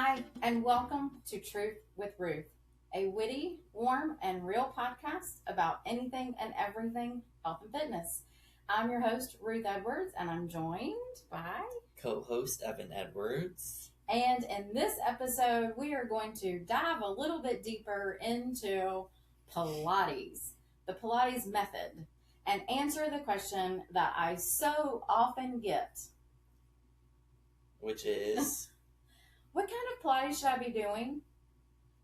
Hi, and welcome to Truth with Ruth, a witty, warm, and real podcast about anything and everything health and fitness. I'm your host, Ruth Edwards, and I'm joined by co-host Evan Edwards. And in this episode, we are going to dive a little bit deeper into Pilates, the Pilates method, and answer the question that I so often get. Which is, what kind of Pilates should I be doing?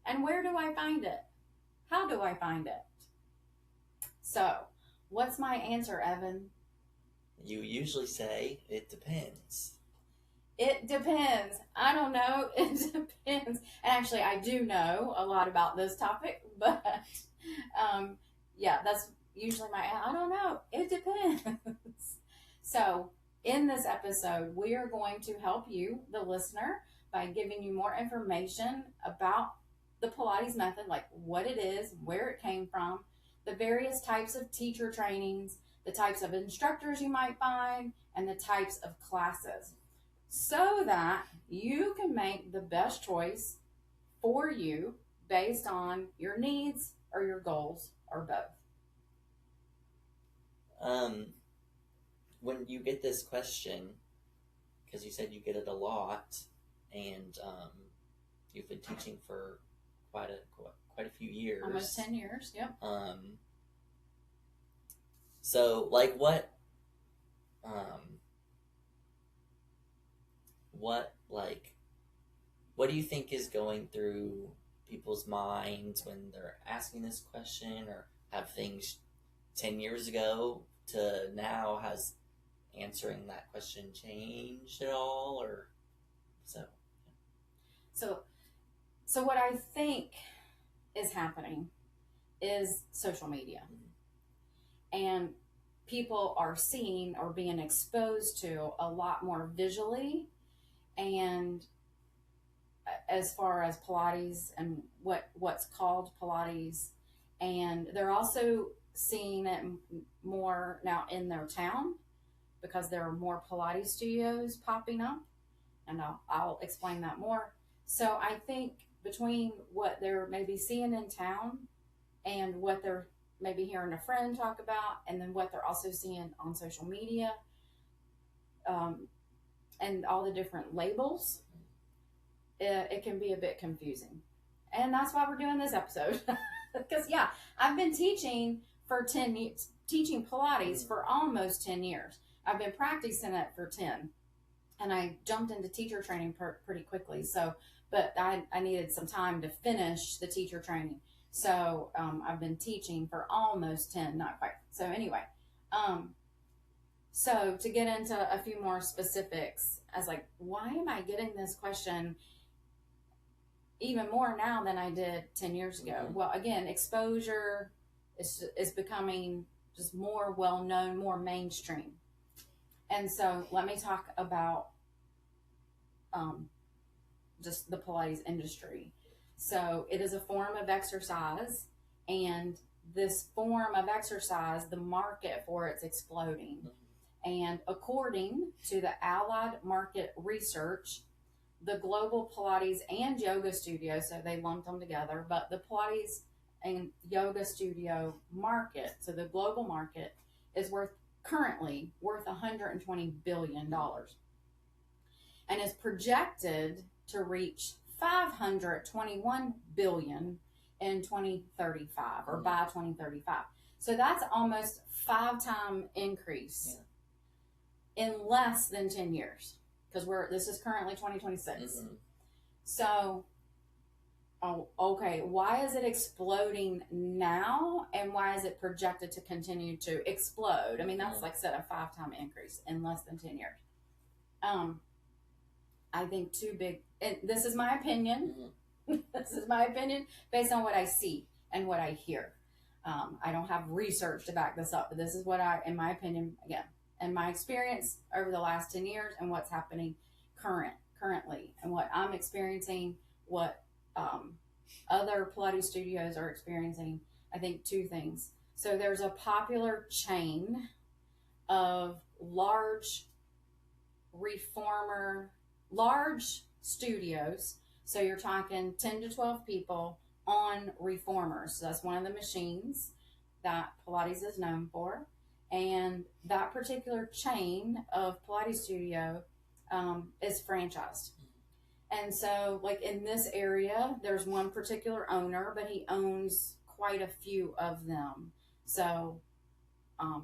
And where do I find it? How do I find it? So, what's my answer, Evan? You usually say, it depends. It depends. I don't know. It depends. And actually, I do know a lot about this topic, but yeah, that's usually I don't know. It depends. So, in this episode, we are going to help you, the listener, by giving you more information about the Pilates method, like what it is, where it came from, the various types of teacher trainings, the types of instructors you might find, and the types of classes, so that you can make the best choice for you based on your needs or your goals or both. When you get this question, because you said you get it a lot, and you've been teaching for quite a few years. Almost 10 years, yep. So, like, what do you think is going through people's minds when they're asking this question, or have things 10 years ago to now, has answering that question changed at all, or So what I think is happening is social media. And people are seeing or being exposed to a lot more visually, and as far as Pilates and what's called Pilates, and they're also seeing it more now in their town because there are more Pilates studios popping up, and I'll explain that more. So I think between what they're maybe seeing in town and what they're maybe hearing a friend talk about, and then what they're also seeing on social media, and all the different labels, it can be a bit confusing. And that's why we're doing this episode. Because, yeah, I've been teaching for 10 years, teaching Pilates for almost 10 years. I've been practicing it for 10. And I jumped into teacher training pretty quickly. But I needed some time to finish the teacher training. So I've been teaching for almost 10, not quite. So anyway, so to get into a few more specifics, I was like, why am I getting this question even more now than I did 10 years ago? Mm-hmm. Well, again, exposure is becoming just more well-known, more mainstream. And so let me talk about just the Pilates industry. So it is a form of exercise, and this form of exercise, the market for it's exploding. And according to the Allied Market Research, the global Pilates and yoga studio, so they lumped them together, but the Pilates and yoga studio market, so the global market, is currently worth $120 billion, and is projected to reach $521 billion in 2035, or by 2035. So that's almost 5-time increase in less than 10 years, because this is currently 2026. Mm-hmm. So, okay, why is it exploding now, and why is it projected to continue to explode? I mean, that's like said, a 5-time increase in less than 10 years. I think too big, and this is my opinion. Mm-hmm. This is my opinion based on what I see and what I hear. I don't have research to back this up, but this is what in my opinion, again, and my experience over the last 10 years, and what's happening currently, and what I'm experiencing, what other Pilates studios are experiencing. I think two things. So there's a popular chain of large studios So you're talking 10 to 12 people on reformers. So that's one of the machines that Pilates is known for. And that particular chain of Pilates studio is franchised. And so, like in this area, there's one particular owner, but he owns quite a few of them. So, a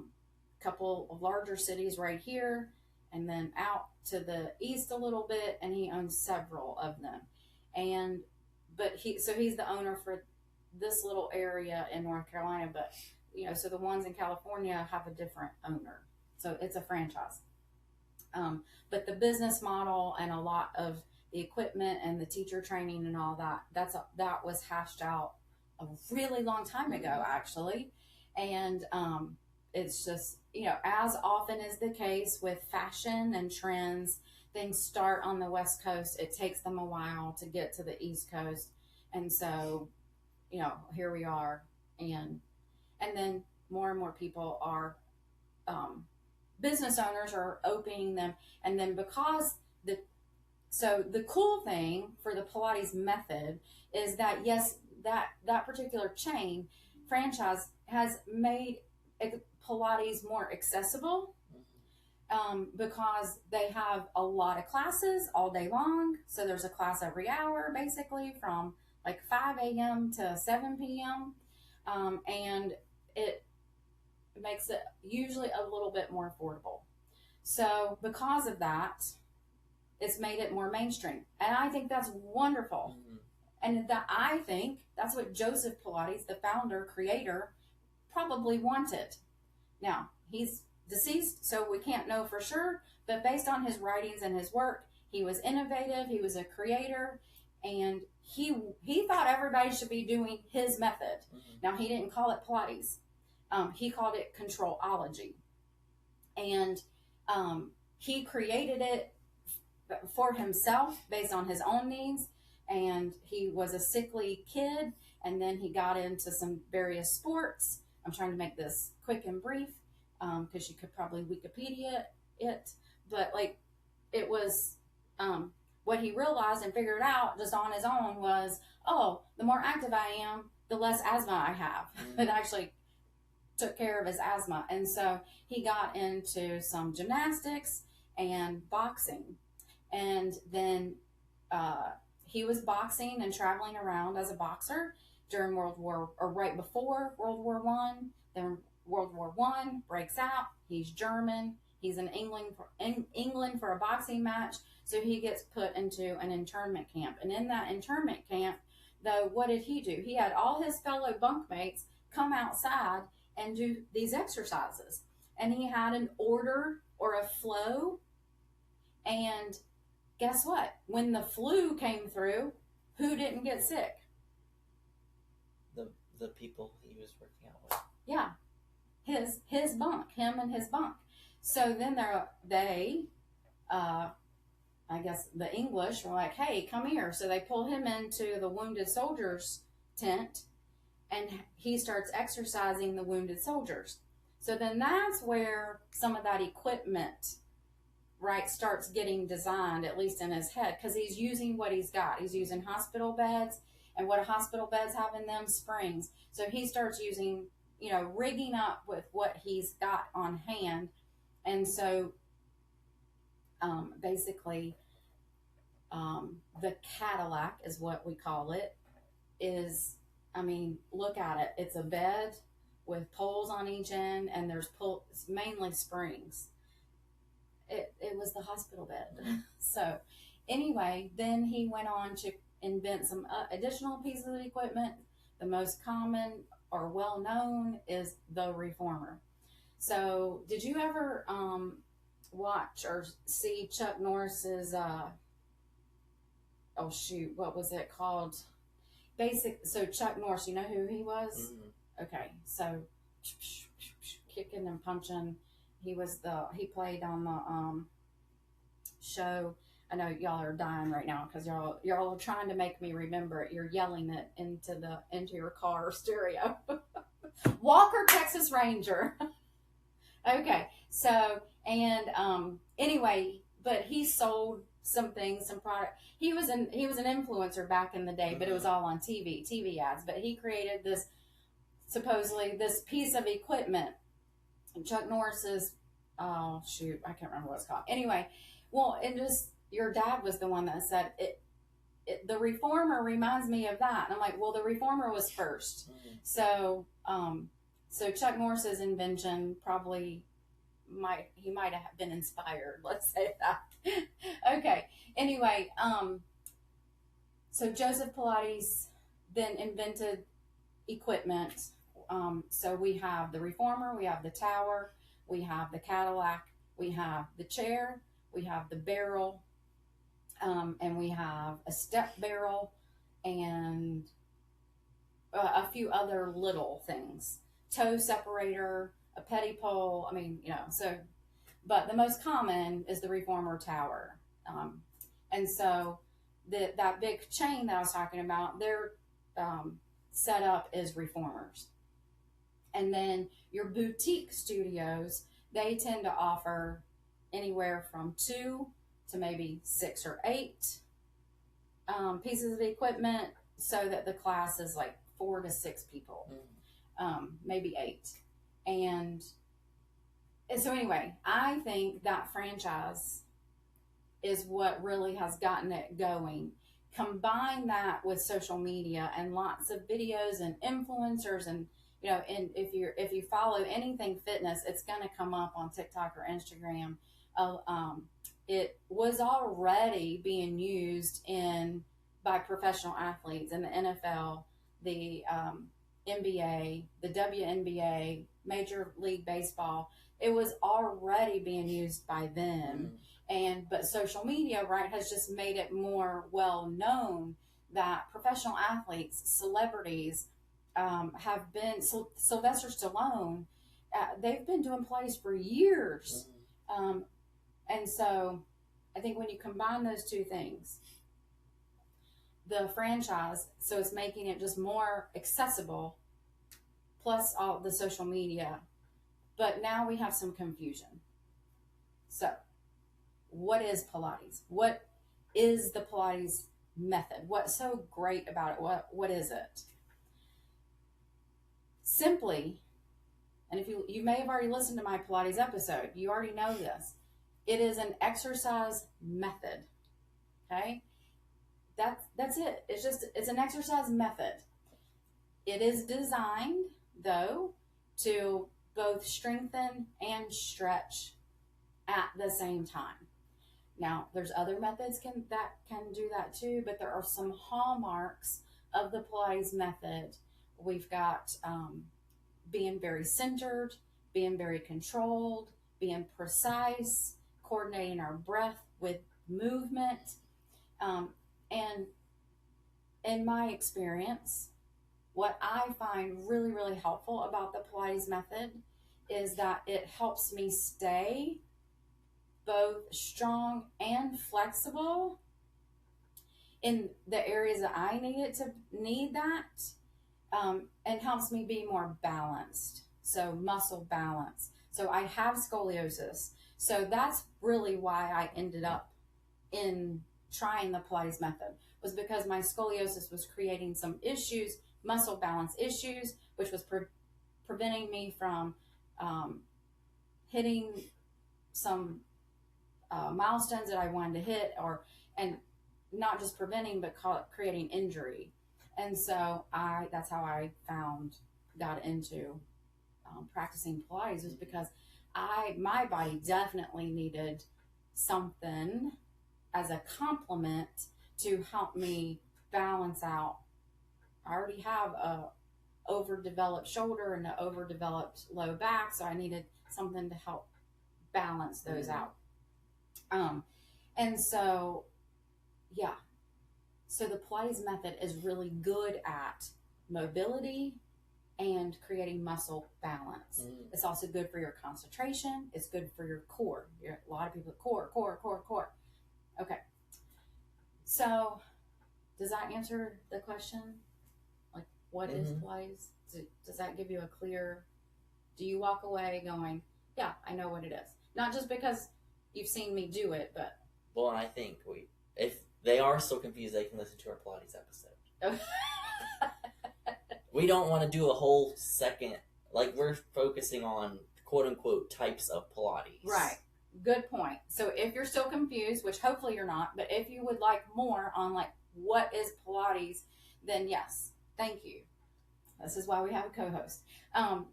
couple of larger cities right here, and then out to the east a little bit, and he owns several of them. And but he's the owner for this little area in North Carolina, but so the ones in California have a different owner, so it's a franchise. But the business model and a lot of the equipment and the teacher training and all that was hashed out a really long time ago, actually. And it's just, as often is the case with fashion and trends, things start on the West Coast. It takes them a while to get to the East Coast. And so, here we are. And then more and more people are, business owners are opening them. And then because the cool thing for the Pilates method is that, yes, that particular chain franchise has made Pilates more accessible, because they have a lot of classes all day long. So there's a class every hour, basically from like 5 a.m. to 7 p.m. And it makes it usually a little bit more affordable. So because of that, it's made it more mainstream. And I think that's wonderful. And I think that's what Joseph Pilates, the founder, creator, probably wanted. Now, he's deceased, so we can't know for sure, but based on his writings and his work, he was innovative, he was a creator, and he thought everybody should be doing his method. Now, he didn't call it Pilates. He called it controlology. And he created it for himself based on his own needs. And he was a sickly kid, and then he got into some various sports. I'm trying to make this quick and brief, because you could probably Wikipedia it, but like it was, what he realized and figured out just on his own was, oh, the more active I am, the less asthma I have. It actually took care of his asthma. And so he got into some gymnastics and boxing. And then he was boxing and traveling around as a boxer during right before World War One. Then World War One breaks out. He's German. He's in England for a boxing match. So he gets put into an internment camp. And in that internment camp, though, what did he do? He had all his fellow bunkmates come outside and do these exercises. And he had an order or a flow. And guess what? When the flu came through, who didn't get sick? The people he was working out with. Yeah. His bunk, him and his bunk. So then I guess the English were like, hey, come here. So they pull him into the wounded soldiers tent, and he starts exercising the wounded soldiers. So then that's where some of that equipment, right, starts getting designed, at least in his head, because he's using what he's got. He's using hospital beds, and what hospital beds have in them? Springs. So he starts using, rigging up with what he's got on hand. And so basically, the Cadillac is what we call it, look at it. It's a bed with poles on each end, and there's mainly springs. It was the hospital bed. So anyway, then he went on to invent some additional pieces of equipment. The most common or well-known is the reformer. So did you ever watch or see Chuck Norris's, what was it called? So Chuck Norris, you know who he was? Mm-hmm. Okay, so kicking and punching. He played on the show. I know y'all are dying right now because y'all are trying to make me remember it. You're yelling it into your car stereo. Walker, Texas Ranger. Okay, so and anyway, but he sold some things, some product. He was an influencer back in the day, but it was all on TV ads. But he created this, supposedly this piece of equipment. And Chuck Norris's, oh shoot, I can't remember what it's called. Anyway, well, and just your dad was the one that said the reformer reminds me of that. And I'm like, well, the reformer was first. So so Chuck Norris's invention probably might have been inspired, let's say that. Okay, anyway, so Joseph Pilates then invented equipment. So we have the reformer, we have the tower, we have the Cadillac, we have the chair, we have the barrel, and we have a step barrel, and a few other little things. Toe separator, a petty pole. I mean, so, but the most common is the reformer tower. And so that big chain that I was talking about, their setup is reformers. And then your boutique studios, they tend to offer anywhere from 2 to maybe 6 or 8 pieces of equipment, so that the class is like 4 to 6 people, maybe 8. And so anyway, I think that franchise is what really has gotten it going. Combine that with social media and lots of videos and influencers, and and if you follow anything fitness, it's going to come up on TikTok or Instagram. It was already being used by professional athletes in the NFL, the NBA, the WNBA, Major League Baseball. It was already being used by them. But social media, right, has just made it more well known that professional athletes, celebrities, have been, Sylvester Stallone, they've been doing plays for years. And so I think when you combine those two things, the franchise, so it's making it just more accessible, plus all the social media. But now we have some confusion. So what is Pilates? What is the Pilates method? What's so great about it? What is it? Simply, and if you may have already listened to my Pilates episode, you already know this. It is an exercise method. Okay? That's it. It's an exercise method. It is designed, though, to both strengthen and stretch at the same time. Now, there's other methods that can do that too, but there are some hallmarks of the Pilates method. We've got being very centered, being very controlled, being precise, coordinating our breath with movement. And in my experience, what I find really, really helpful about the Pilates method is that it helps me stay both strong and flexible in the areas that I need that, and helps me be more balanced. So muscle balance. So I have scoliosis. So that's really why I ended up in trying the Pilates method, was because my scoliosis was creating some issues, muscle balance issues, which was preventing me from hitting some milestones that I wanted to hit, and not just preventing, but creating injury. And so that's how I got into practicing Pilates, was because my body definitely needed something as a complement to help me balance out. I already have a overdeveloped shoulder and an overdeveloped low back, so I needed something to help balance those out. And so, yeah. So the Pilates method is really good at mobility and creating muscle balance. It's also good for your concentration. It's good for your core. A lot of people, core. Okay. So does that answer the question? Like, what is Pilates? Does that give you a clear, do you walk away going, yeah, I know what it is? Not just because you've seen me do it, but Well, and I think if they are still confused, they can listen to our Pilates episode. We don't want to do a whole second, like we're focusing on quote unquote types of Pilates. Right. Good point. So if you're still confused, which hopefully you're not, but if you would like more on like what is Pilates, then yes, thank you. This is why we have a co-host.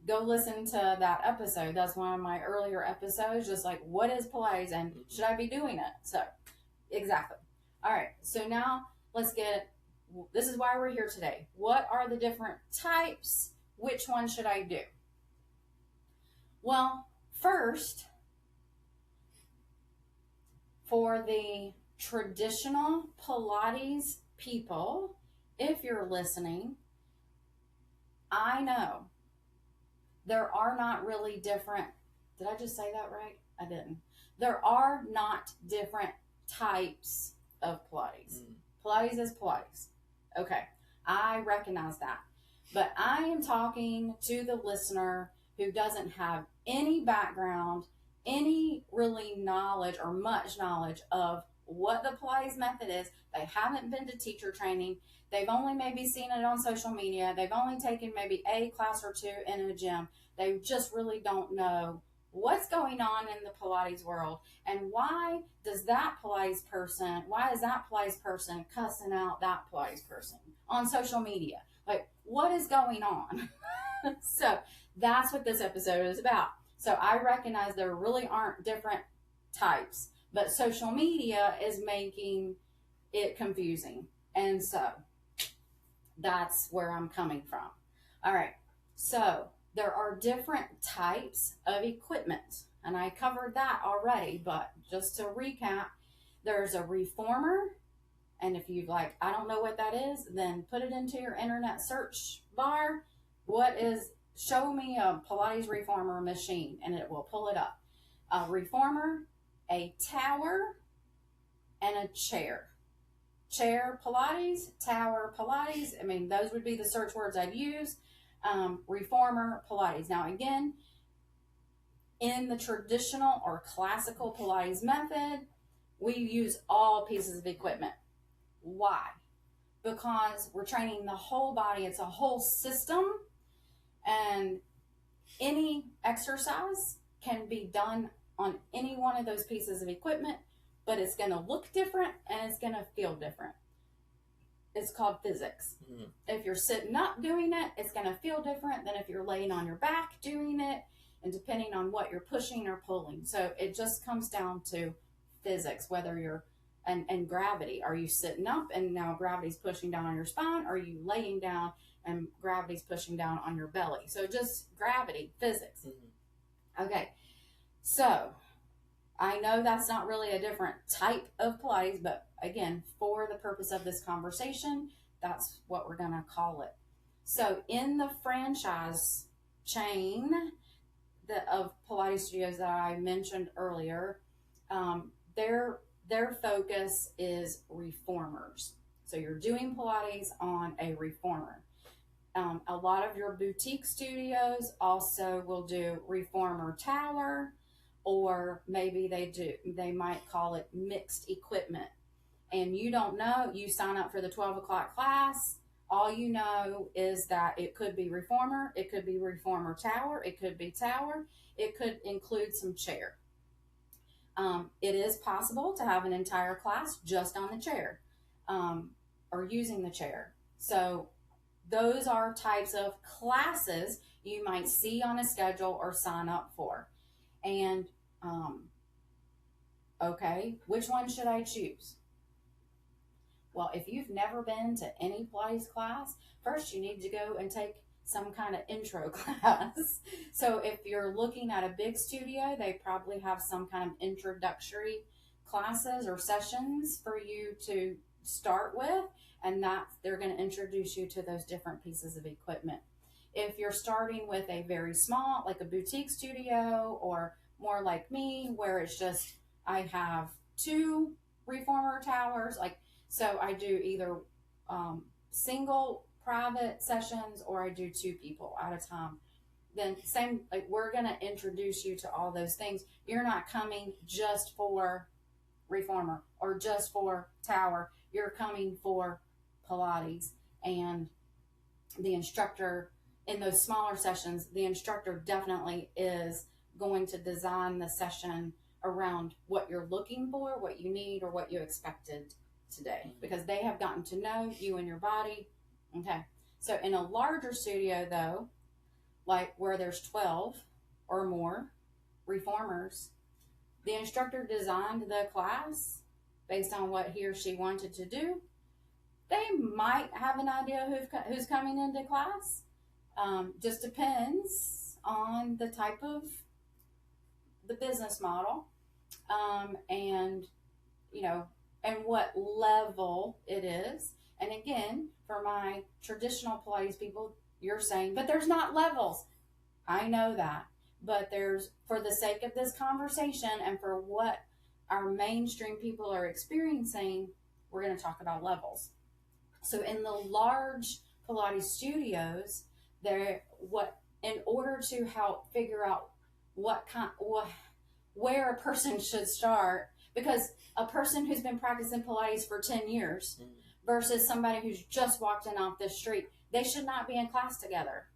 Go listen to that episode. That's one of my earlier episodes, just like what is Pilates and should I be doing it? So exactly. All right. So now this is why we're here today. What are the different types? Which one should I do? Well, first, for the traditional Pilates people, if you're listening, I know there are not really different, did I just say that right? I didn't. There are not different types of Pilates. Pilates is Pilates. Okay, I recognize that. But I am talking to the listener who doesn't have any background, any really knowledge or much knowledge of what the Pilates method is. They haven't been to teacher training. They've only maybe seen it on social media. They've only taken maybe a class or two in a gym. They just really don't know what's going on in the Pilates world and why is that Pilates person cussing out that Pilates person on social media? Like, what is going on? So that's what this episode is about. So I recognize there really aren't different types, but social media is making it confusing. And so that's where I'm coming from. All right. So there are different types of equipment, and I covered that already, but just to recap, there's a reformer, and if you'd like, I don't know what that is, then put it into your internet search bar. Show me a Pilates reformer machine, and it will pull it up. A reformer, a tower, and a chair. Chair Pilates, tower Pilates. I mean, those would be the search words I'd use. Reformer Pilates. Now, again, in the traditional or classical Pilates method, we use all pieces of equipment. Why? Because we're training the whole body. It's a whole system, and any exercise can be done on any one of those pieces of equipment, but it's going to look different and it's going to feel different. It's called physics. Mm-hmm. If you're sitting up doing it, it's going to feel different than if you're laying on your back doing it, and depending on what you're pushing or pulling. So it just comes down to physics, whether you're and gravity. Are you sitting up and now gravity's pushing down on your spine? Or are you laying down and gravity's pushing down on your belly? So just gravity, physics. Mm-hmm. Okay. So I know that's not really a different type of Pilates, but again, for the purpose of this conversation, that's what we're going to call it. So in the franchise chain of Pilates studios that I mentioned earlier, their focus is reformers. So you're doing Pilates on a reformer. A lot of your boutique studios also will do reformer tower, or maybe they might call it mixed equipment. And you don't know, you sign up for the 12 o'clock class, all you know is that it could be reformer, it could be reformer tower, it could be tower, it could include some chair. It is possible to have an entire class just on the chair, or using the chair. So those are types of classes you might see on a schedule or sign up for. And, okay, which one should I choose? Well, if you've never been to any Pilates class, first you need to go and take some kind of intro class. So if you're looking at a big studio, they probably have some kind of introductory classes or sessions for you to start with, and they're going to introduce you to those different pieces of equipment. If you're starting with a very small, like a boutique studio, or more like me, where it's just, I have 2 reformer towers, so I do either single private sessions, or I do 2 people at a time. Then we're going to introduce you to all those things. You're not coming just for reformer or just for tower. You're coming for Pilates. And the instructor, in those smaller sessions, the instructor definitely is going to design the session around what you're looking for, what you need, or what you expected today, because they have gotten to know you and your body. Okay. So in a larger studio, though, like where there's 12 or more reformers, the instructor designed the class based on what he or she wanted to do. They might have an idea who's coming into class. Just depends on the type of the business model, and and what level it is. And again, for my traditional Pilates people, you're saying, but there's not levels. I know that, but for the sake of this conversation and for what our mainstream people are experiencing, we're going to talk about levels. So in the large Pilates studios, in order to help figure out where a person should start, because a person who's been practicing Pilates for 10 years versus somebody who's just walked in off the street, they should not be in class together.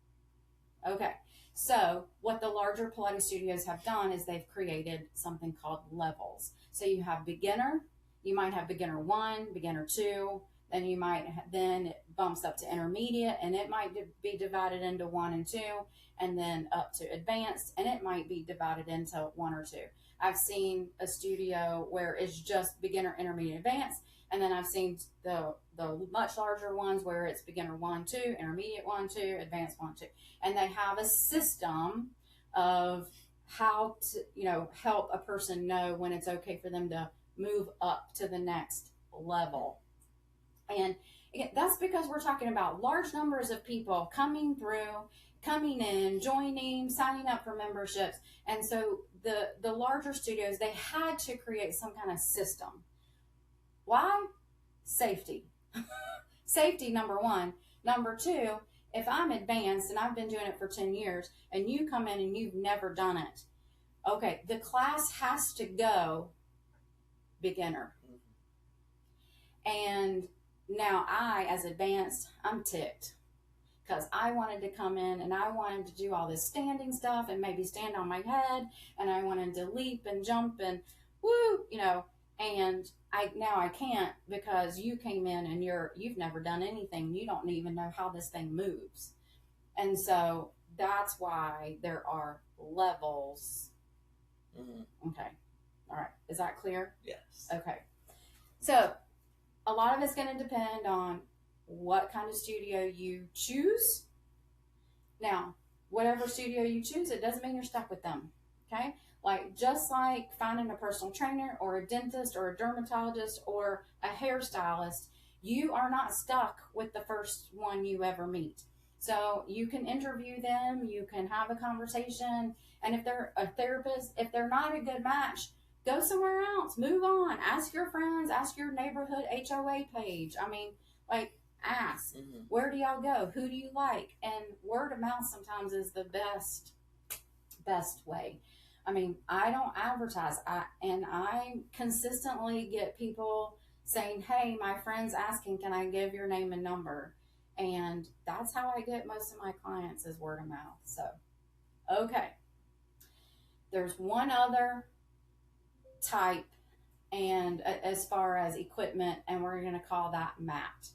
Okay, so what the larger Pilates studios have done is they've created something called levels. So you have beginner, you might have beginner 1, beginner 2, then it bumps up to intermediate, and it might be divided into 1 and 2, and then up to advanced, and it might be divided into 1 or 2. I've seen a studio where it's just beginner, intermediate, advanced, and then I've seen the much larger ones where it's beginner 1, 2, intermediate 1, 2, advanced 1, 2, and they have a system of how to help a person know when it's okay for them to move up to the next level. And again, that's because we're talking about large numbers of people coming in, joining, signing up for memberships. And so the larger studios, they had to create some kind of system. Why? Safety. Safety, number one. Number two, if I'm advanced and I've been doing it for 10 years and you come in and you've never done it, okay, the class has to go beginner. And now I, as advanced, I'm ticked because I wanted to come in and I wanted to do all this standing stuff and maybe stand on my head, and I wanted to leap and jump and woo, and I can't because you came in and you've never done anything. You don't even know how this thing moves. And so that's why there are levels. Okay. All right. Is that clear? Yes. Okay. So a lot of it's going to depend on what kind of studio you choose. Now, whatever studio you choose, it doesn't mean you're stuck with them. Okay? Just like finding a personal trainer or a dentist or a dermatologist or a hairstylist, you are not stuck with the first one you ever meet. So you can interview them, you can have a conversation, and if they're a therapist, if they're not a good match, go somewhere else, move on, ask your friends, ask your neighborhood HOA page. Ask, where do y'all go? Who do you like? And word of mouth sometimes is the best way. I don't advertise. I consistently get people saying, hey, my friend's asking, can I give your name and number? And that's how I get most of my clients, is word of mouth. So, okay. There's one other type, and as far as equipment, and we're going to call that mat.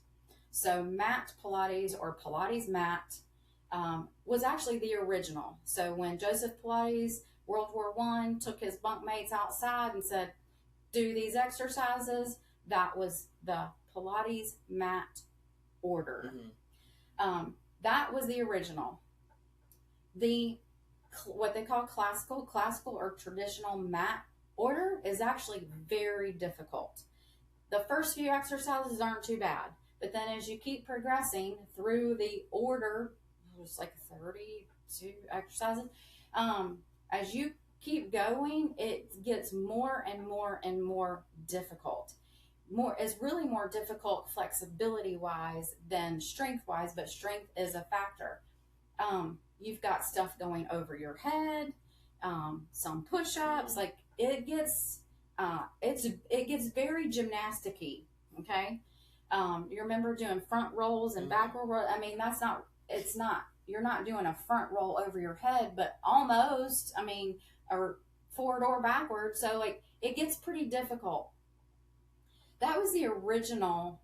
So mat Pilates, or Pilates mat, was actually the original. So when Joseph Pilates, World War I, took his bunkmates outside and said, do these exercises, that was the Pilates mat order. That was the original. What they call classical or traditional mat order is actually very difficult. The first few exercises aren't too bad, but then as you keep progressing through the order, there's like 32 exercises, as you keep going, it gets more and more and more difficult. It's really more difficult flexibility wise than strength wise, but strength is a factor. You've got stuff going over your head, some push-ups, it gets, it gets very gymnastic-y, okay? You remember doing front rolls and Mhm. backward rolls? I mean, it's not, you're not doing a front roll over your head, but almost, I mean, or forward or backward. So, like, it gets pretty difficult. That was the original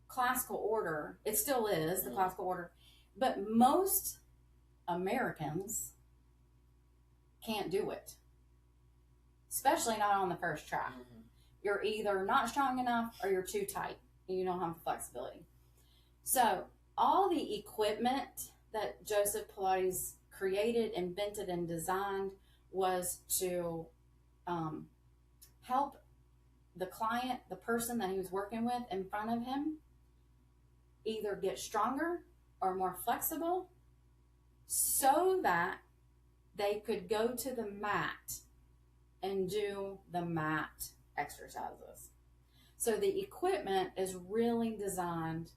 classical order. It still is the classical order. But most Americans can't do it, especially not on the first try. Mhm. You're either not strong enough or you're too tight and you don't have the flexibility. So, all the equipment that Joseph Pilates created, invented, and designed was to help the client, the person that he was working with in front of him, either get stronger or more flexible so that they could go to the mat and do the mat exercises. So the equipment is really designed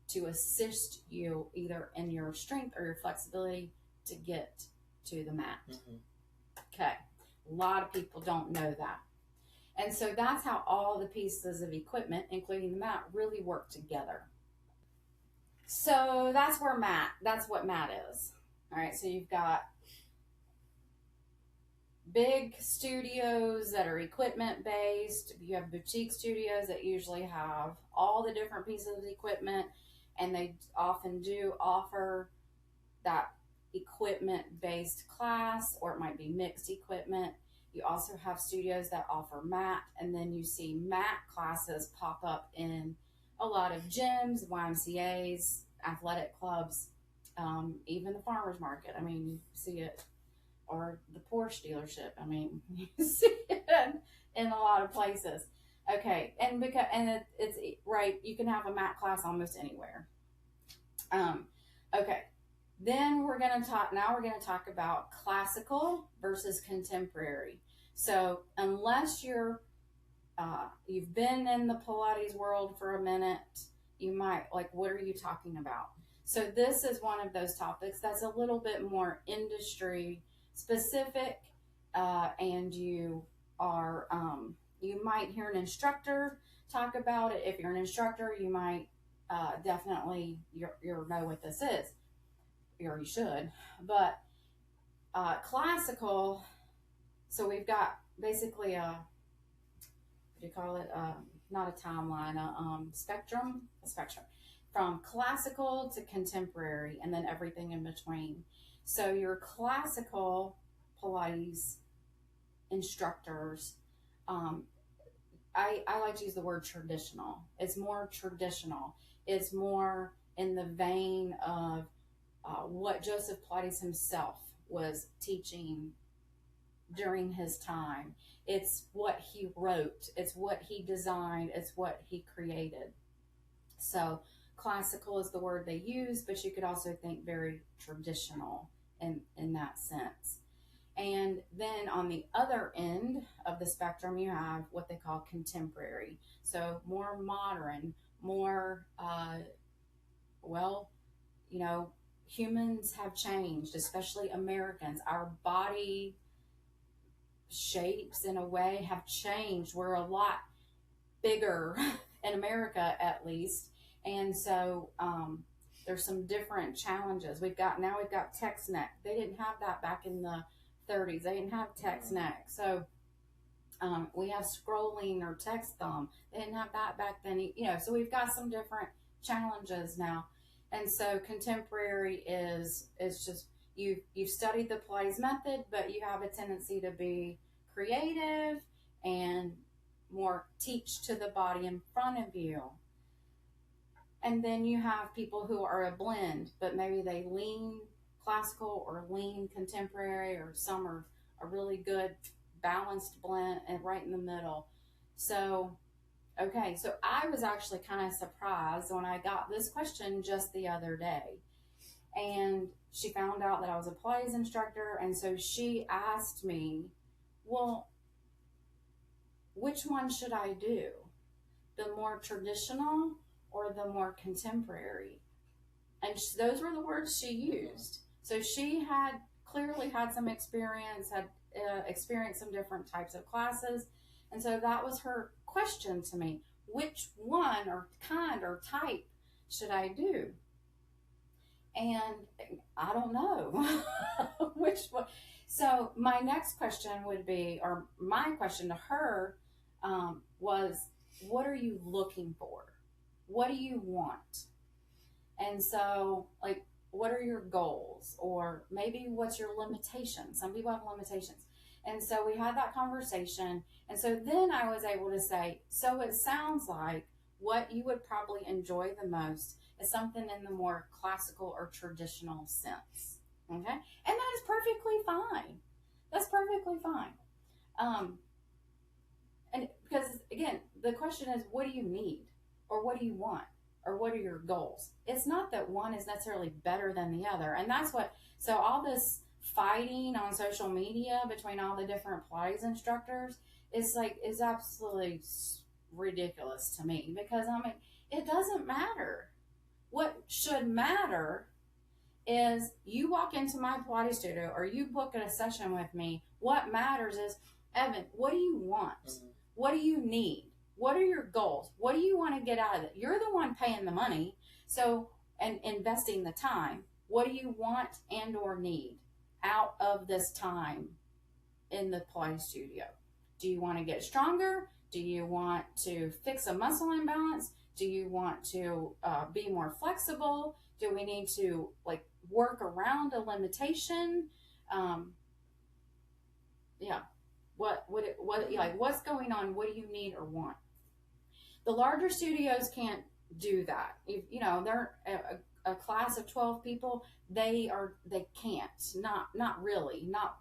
to assist you either in your strength or your flexibility to get to the mat. Mhm. Okay. A lot of people don't know that. And so that's how all the pieces of equipment, including the mat, really work together. So that's what mat is. All right. So you've got big studios that are equipment based. You have boutique studios that usually have all the different pieces of equipment, and they often do offer that equipment based class, or it might be mixed equipment. You also have studios that offer mat, and then you see mat classes pop up in a lot of gyms, YMCAs, athletic clubs, even the farmers market. I mean, you see it, or the Porsche dealership. I mean, you see it in a lot of places. Okay, and it's right, you can have a mat class almost anywhere. Okay, then we're going to talk about classical versus contemporary. So unless you've been in the Pilates world for a minute, you might like, what are you talking about? So this is one of those topics that's a little bit more industry specific, and you might hear an instructor talk about it. If you're an instructor, you might definitely you know what this is, or you should. But classical, so we've got basically what do you call it? Not a timeline, a spectrum, from classical to contemporary, and then everything in between. So your classical Pilates instructors, I like to use the word traditional. It's more traditional. It's more in the vein of what Joseph Pilates himself was teaching during his time. It's what he wrote. It's what he designed. It's what he created. So classical is the word they use, but you could also think very traditional in that sense. And then on the other end of the spectrum, you have what they call contemporary. So more modern, more, humans have changed, especially Americans. Our body shapes, in a way, have changed. We're a lot bigger in America, at least. And so there's some different challenges. We've got text neck. They didn't have that back in the 30s. They didn't have text neck. So we have scrolling or text thumb. They didn't have that back then. So we've got some different challenges now. And so contemporary is just you've studied the Pilates method, but you have a tendency to be creative and more teach to the body in front of you. And then you have people who are a blend, but maybe they lean classical or lean contemporary, or some are a really good balanced blend and right in the middle. So, okay, so I was actually kind of surprised when I got this question just the other day. And she found out that I was a Pilates instructor, and so she asked me, well, which one should I do? The more traditional or the more contemporary? And those were the words she used. So she clearly had some experience, had experienced some different types of classes. And so that was her question to me. Which one or kind or type should I do? And I don't know which one. So my next question would be, or my question to her was, what are you looking for? What do you want? And so, like, what are your goals? Or maybe what's your limitations? Some people have limitations. And so we had that conversation. And so then I was able to say, so it sounds like what you would probably enjoy the most is something in the more classical or traditional sense. Okay? And that is perfectly fine. That's perfectly fine. And because, again, the question is, what do you need? Or what do you want? Or what are your goals? It's not that one is necessarily better than the other. And that's what, so all this fighting on social media between all the different Pilates instructors is absolutely ridiculous to me, because I mean, it doesn't matter. What should matter is you walk into my Pilates studio or you book a session with me. What matters is, Evan, what do you want? Mm-hmm. What do you need? What are your goals? What do you want to get out of it? You're the one paying the money, so, and investing the time. What do you want and or need out of this time in the Pilates studio? Do you want to get stronger? Do you want to fix a muscle imbalance? Do you want to be more flexible? Do we need to work around a limitation? What's going on? What do you need or want? The larger studios can't do that. They're a class of 12 people. They can't. Not really. Not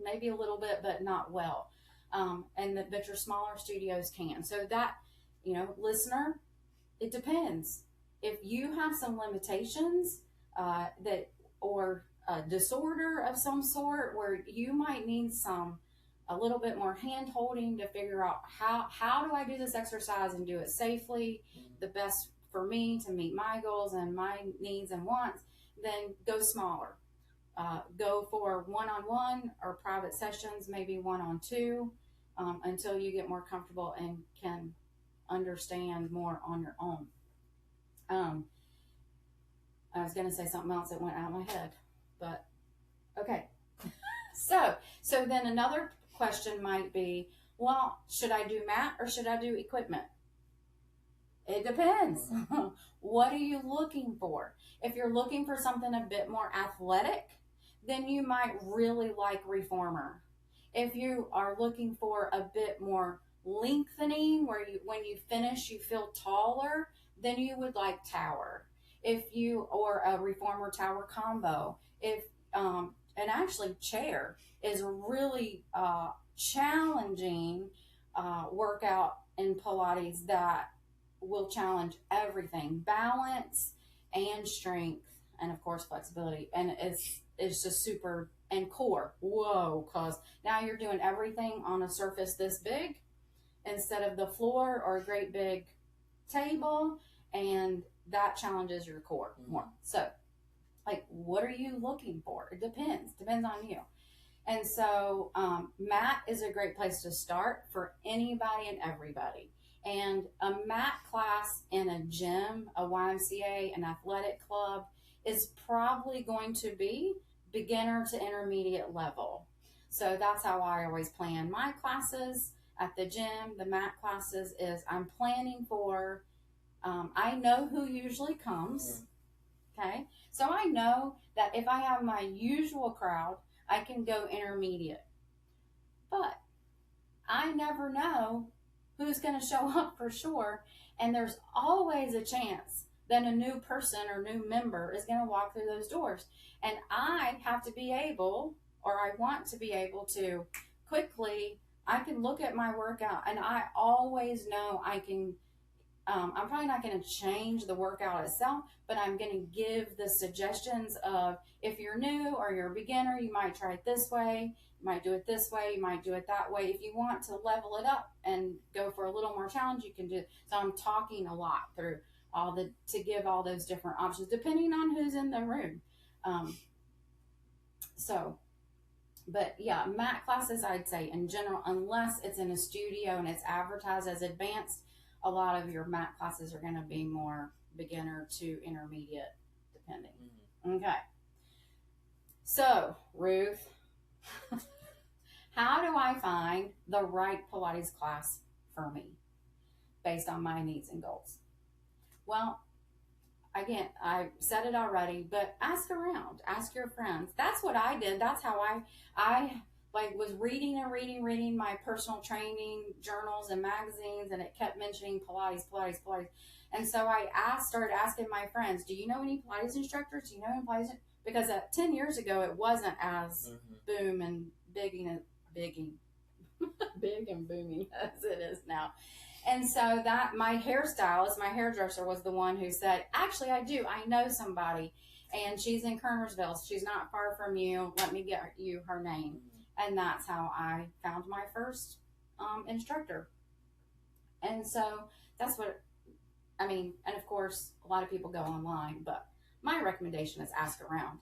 maybe a little bit, but not well. But your smaller studios can. So that, listener, it depends. If you have some limitations or a disorder of some sort where you might need a little bit more hand holding to figure out how do I do this exercise and do it safely, the best for me to meet my goals and my needs and wants, then go smaller. Go for one-on-one or private sessions, maybe one-on-two, until you get more comfortable and can understand more on your own. I was going to say something else that went out of my head, but okay. So then another question might be, well, should I do mat or should I do equipment? It depends. What are you looking for? If you're looking for something a bit more athletic, then you might really like reformer. If you are looking for a bit more lengthening, where when you finish you feel taller, then you would like tower. Or a reformer tower combo. And actually chair is a really challenging workout in Pilates that will challenge everything, balance and strength, and of course flexibility. And it's just super, and core. Whoa, cause now you're doing everything on a surface this big instead of the floor or a great big table, and that challenges your core more. So what are you looking for? It depends on you. And so mat is a great place to start for anybody and everybody. And a mat class in a gym, a YMCA, an athletic club is probably going to be beginner to intermediate level. So that's how I always plan my classes at the gym. The mat classes is I'm planning for, I know who usually comes. Okay. So I know that if I have my usual crowd, I can go intermediate. But I never know who's going to show up for sure. And there's always a chance that a new person or new member is going to walk through those doors. And I have to be able, or I want to be able to quickly, I can look at my workout and I always know I can, I'm probably not going to change the workout itself, but I'm going to give the suggestions of, if you're new or you're a beginner, you might try it this way, you might do it this way, you might do it that way. If you want to level it up and go for a little more challenge, you can do it. So I'm talking a lot through to give all those different options depending on who's in the room. So But yeah, mat classes, I'd say in general, unless it's in a studio and it's advertised as advanced, a lot of your mat classes are going to be more beginner to intermediate, depending. Okay. So, Ruth, how do I find the right Pilates class for me based on my needs and goals? Well, again, I said it already, but ask around, ask your friends. That's what I did. That's how I like was reading my personal training journals and magazines, and it kept mentioning Pilates. And so started asking my friends, do you know any Pilates instructors? Do you know any Pilates? Because 10 years ago, it wasn't as boom and big and booming as it is now. And so that my hairstylist, my hairdresser, was the one who said, actually, I know somebody, and she's in Kernersville. She's not far from you. Let me get you her name. And that's how I found my first instructor. And so that's what, I mean, and of course, a lot of people go online, but my recommendation is ask around.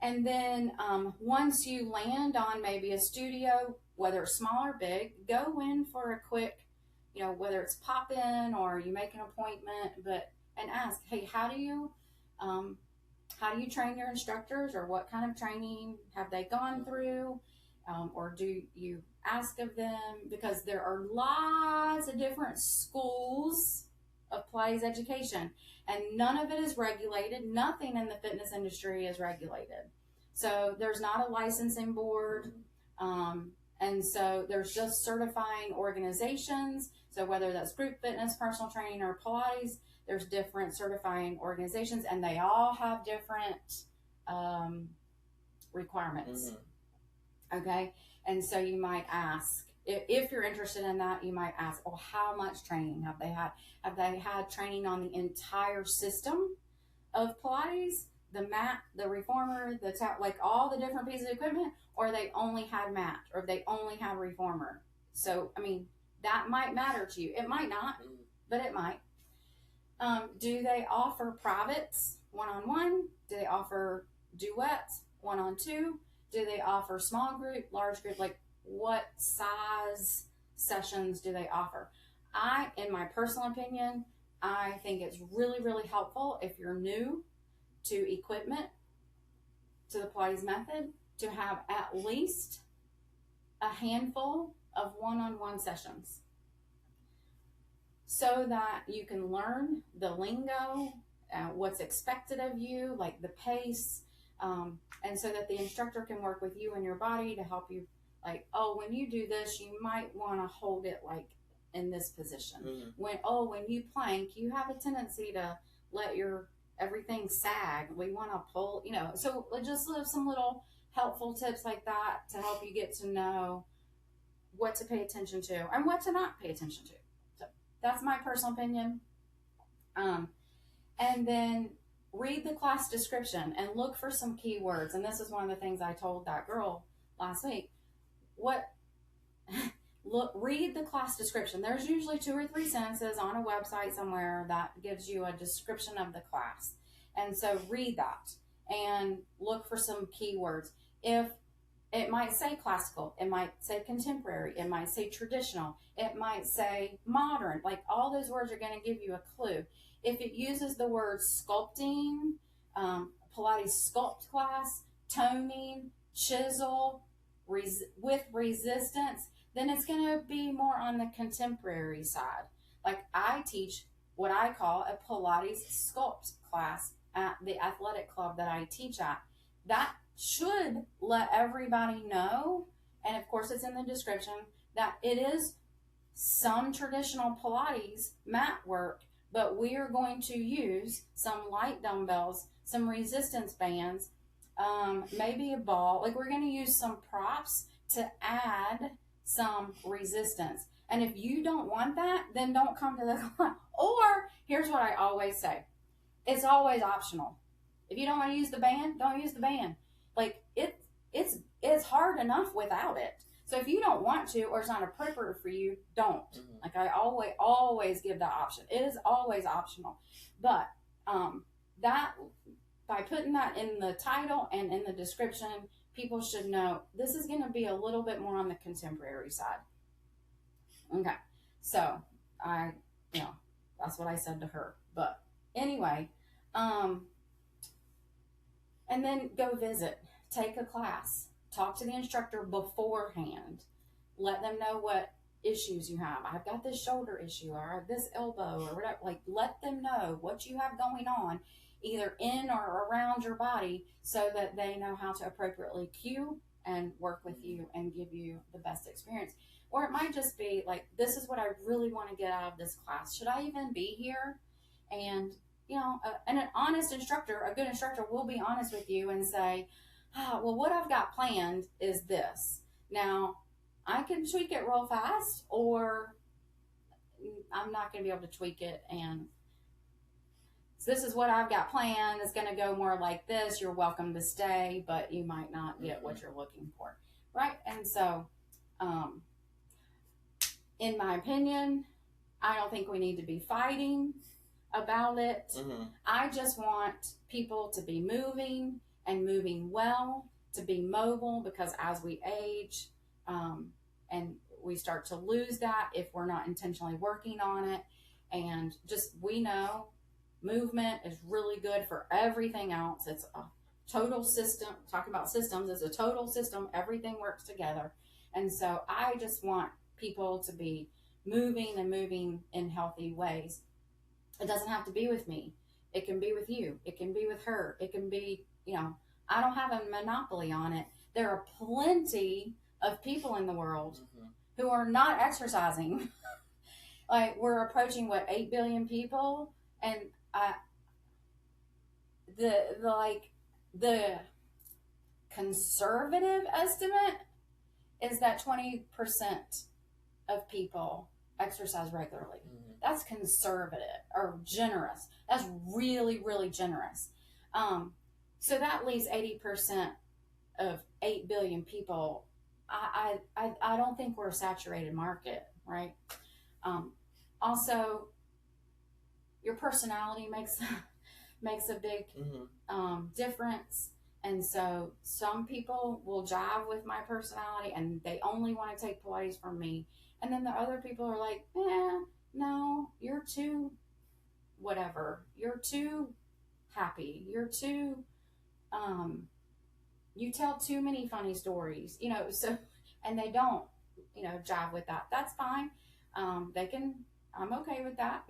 And then once you land on maybe a studio, whether it's small or big, go in for a quick, whether it's pop in or you make an appointment, and ask, hey, how do you train your instructors, or what kind of training have they gone through, or do you ask of them? Because there are lots of different schools of Pilates education, and none of it is regulated. Nothing in the fitness industry is regulated. So there's not a licensing board. And so there's just certifying organizations. So whether that's group fitness, personal training, or Pilates, there's different certifying organizations, and they all have different requirements. Okay. And so you might ask, if you're interested in that, you might ask, oh, how much training have they had? Have they had training on the entire system of Pilates, the mat, the reformer, like all the different pieces of equipment, or they only had mat, or they only had reformer? So, I mean, that might matter to you. It might not, but it might. Do they offer privates, one-on-one? Do they offer duets, one-on-two? Do they offer small group, large group? Like, what size sessions do they offer? In my personal opinion, I think it's really, really helpful if you're new to equipment, to the Pilates method, to have at least a handful of one-on-one sessions, so that you can learn the lingo, what's expected of you, like the pace, and so that the instructor can work with you and your body to help you, like, oh, when you do this, you might want to hold it like in this position. When you plank, you have a tendency to let everything sag. We want to pull, so just some little helpful tips like that to help you get to know what to pay attention to and what to not pay attention to. So that's my personal opinion. And then read the class description and look for some keywords. And this is one of the things I told that girl last week. Read the class description. There's usually 2 or 3 sentences on a website somewhere that gives you a description of the class. And so read that and look for some keywords. If it might say classical, it might say contemporary, it might say traditional, it might say modern, like all those words are going to give you a clue. If it uses the word sculpting, Pilates sculpt class, toning, chisel, with resistance, then it's going to be more on the contemporary side. Like I teach what I call a Pilates sculpt class at the athletic club that I teach at. That should let everybody know, and of course it's in the description, that it is some traditional Pilates mat work, but we are going to use some light dumbbells, some resistance bands, maybe a ball. Like we're going to use some props to add some resistance. And if you don't want that, then don't come to the class. Or here's what I always say. It's always optional. If you don't want to use the band, don't use the band. Like it's hard enough without it. So if you don't want to, or it's not appropriate for you, don't. Like I always give that option. It is always optional. But that by putting that in the title and in the description, people should know this is going to be a little bit more on the contemporary side. Okay, so that's what I said to her. But anyway, and then go visit, take a class, talk to the instructor beforehand, let them know what issues you have. I've got this shoulder issue, or I have this elbow, or whatever. Like, let them know what you have going on, either in or around your body, so that they know how to appropriately cue and work with you and give you the best experience. Or it might just be like, this is what I really want to get out of this class. Should I even be here? And and an honest instructor, a good instructor, will be honest with you and say, well, what I've got planned is this. Now, I can tweak it real fast, or I'm not going to be able to tweak it. And so this is what I've got planned. It's going to go more like this. You're welcome to stay, but you might not get what you're looking for. Right? And so, in my opinion, I don't think we need to be fighting about it. I just want people to be moving and moving well, to be mobile, because as we age, and we start to lose that if we're not intentionally working on it. And just, we know movement is really good for everything else. It's a total system. Talking about systems, it's a total system. Everything works together. And so I just want people to be moving and moving in healthy ways. It doesn't have to be with me. It can be with you. It can be with her. It can be, I don't have a monopoly on it. There are plenty of people in the world who are not exercising. Like, we're approaching 8 billion people, and the conservative estimate is that 20% of people exercise regularly. That's conservative or generous. That's really, really generous. So that leaves 80% of 8 billion people. I don't think we're a saturated market, right? Also, your personality makes a big difference. And so some people will jive with my personality and they only want to take Pilates from me. And then the other people are like, no, you're too whatever. You're too happy. You're too, you tell too many funny stories, so, and they don't, jive with that. That's fine. I'm okay with that.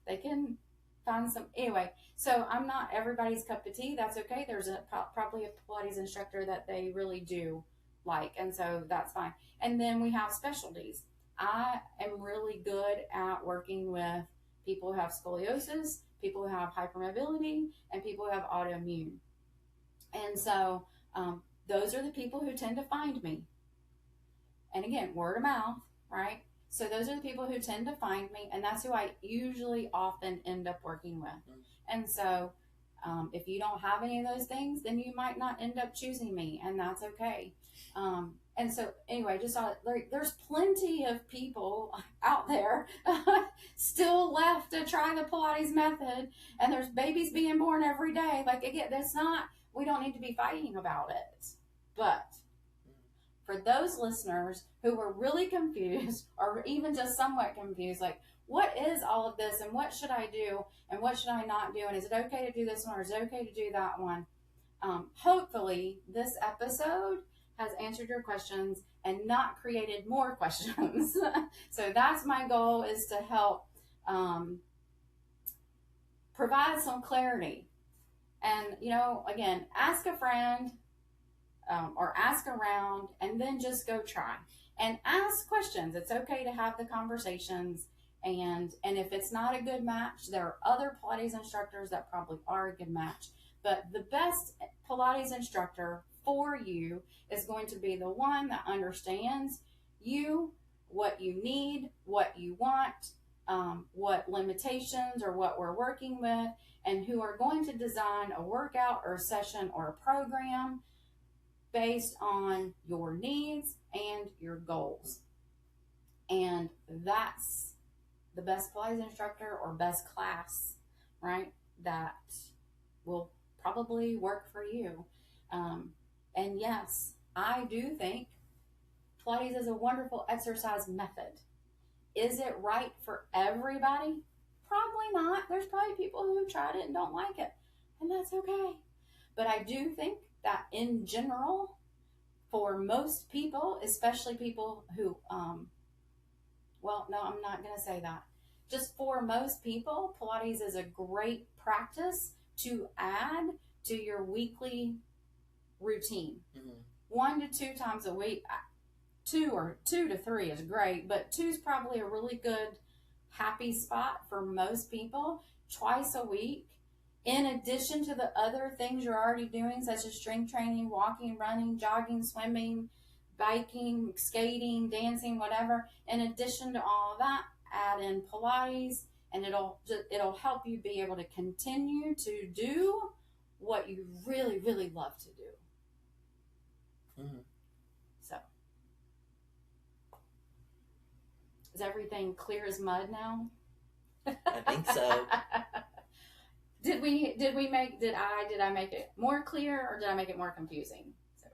They can find some, anyway. So I'm not everybody's cup of tea. That's okay. There's probably a Pilates instructor that they really do like, and so that's fine. And then we have specialties. I am really good at working with people who have scoliosis, people who have hypermobility, and people who have autoimmune. And so those are the people who tend to find me. And again, word of mouth, right? So those are the people who tend to find me, and that's who I usually often end up working with. And so if you don't have any of those things, then you might not end up choosing me, and that's okay. And so anyway, just there's plenty of people out there still left to try the Pilates method, and there's babies being born every day. Like, again, we don't need to be fighting about it. But for those listeners who were really confused, or even just somewhat confused, like, what is all of this, and what should I do, and what should I not do, and is it okay to do this one, or is it okay to do that one? Hopefully this episode has answered your questions and not created more questions. So that's my goal, is to help provide some clarity. And, again, ask a friend or ask around, and then just go try. And ask questions. It's okay to have the conversations. And if it's not a good match, there are other Pilates instructors that probably are a good match. But the best Pilates instructor for you is going to be the one that understands you, what you need, what you want, what limitations or what we're working with, and who are going to design a workout or a session or a program based on your needs and your goals. And that's the best Pilates instructor or best class, right? That will probably work for you. And yes, I do think Pilates is a wonderful exercise method. Is it right for everybody? Probably not. There's probably people who tried it and don't like it, and that's okay. But I do think that in general, for most people, especially people who, well, no, I'm not going to say that. Just for most people, Pilates is a great practice to add to your weekly routine. 1 to 2 times a week. 2 to 3 is great, but 2 is probably a really good happy spot for most people. Twice a week, in addition to the other things you're already doing, such as strength training, walking, running, jogging, swimming, biking, skating, dancing, whatever. In addition to all of that, add in Pilates, and it'll help you be able to continue to do what you really, really love to do. So, is everything clear as mud now? I think so. Did I make it more clear, or did I make it more confusing? So.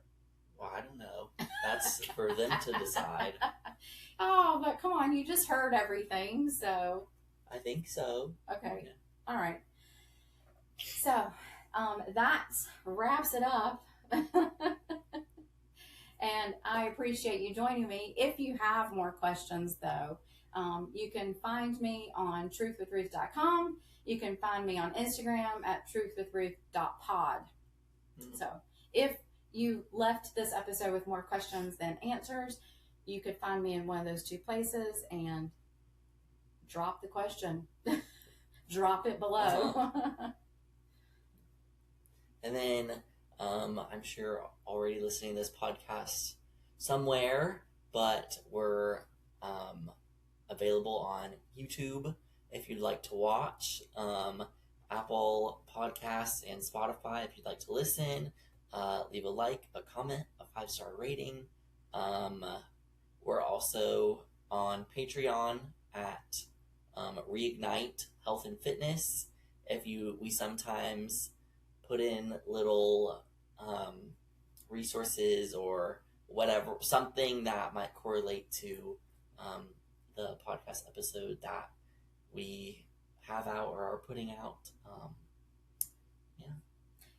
Well, I don't know. That's for them to decide. Oh, but come on, you just heard everything, so. I think so. Okay. Yeah. All right. So, that wraps it up. And I appreciate you joining me. If you have more questions, though, you can find me on truthwithruth.com. You can find me on Instagram at truthwithruth.pod. So if you left this episode with more questions than answers, you could find me in one of those 2 places and drop the question. Drop it below. And then I'm sure already listening to this podcast somewhere, but we're available on YouTube if you'd like to watch, Apple Podcasts and Spotify if you'd like to listen. Leave a like, a comment, a 5-star rating. We're also on Patreon at Reignite Health and Fitness. We sometimes put in little resources or whatever, something that might correlate to the podcast episode that we have out or are putting out.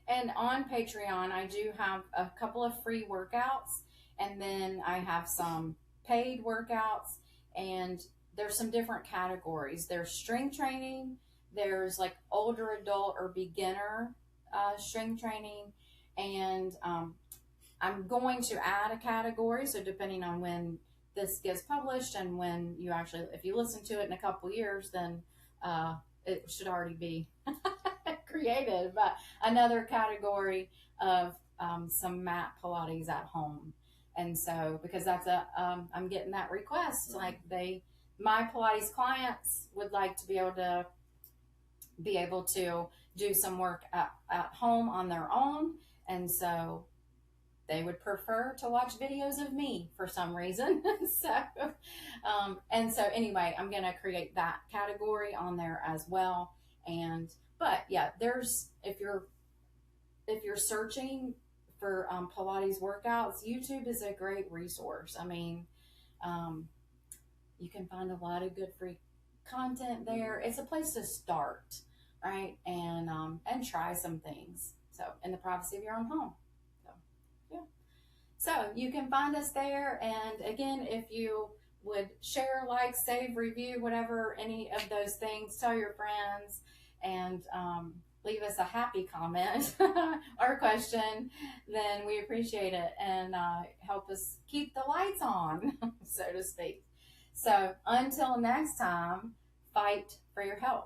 And on Patreon, I do have a couple of free workouts, and then I have some paid workouts, and there's some different categories. There's strength training, there's like older adult or beginner strength training, and I'm going to add a category, so depending on when this gets published and when you actually, if you listen to it in a couple years, then it should already be created, but another category of some mat Pilates at home. And so, because that's I'm getting that request, like my Pilates clients would like to be able to do some work at home on their own, and so they would prefer to watch videos of me for some reason. So anyway, I'm going to create that category on there as well. But yeah, if you're searching for Pilates workouts, YouTube is a great resource. I mean, you can find a lot of good free content there. It's a place to start, right? And try some things. So in the privacy of your own home. So you can find us there. And again, if you would share, like, save, review, whatever, any of those things, tell your friends, and leave us a happy comment or question, then we appreciate it, and help us keep the lights on, so to speak. So until next time, fight for your health.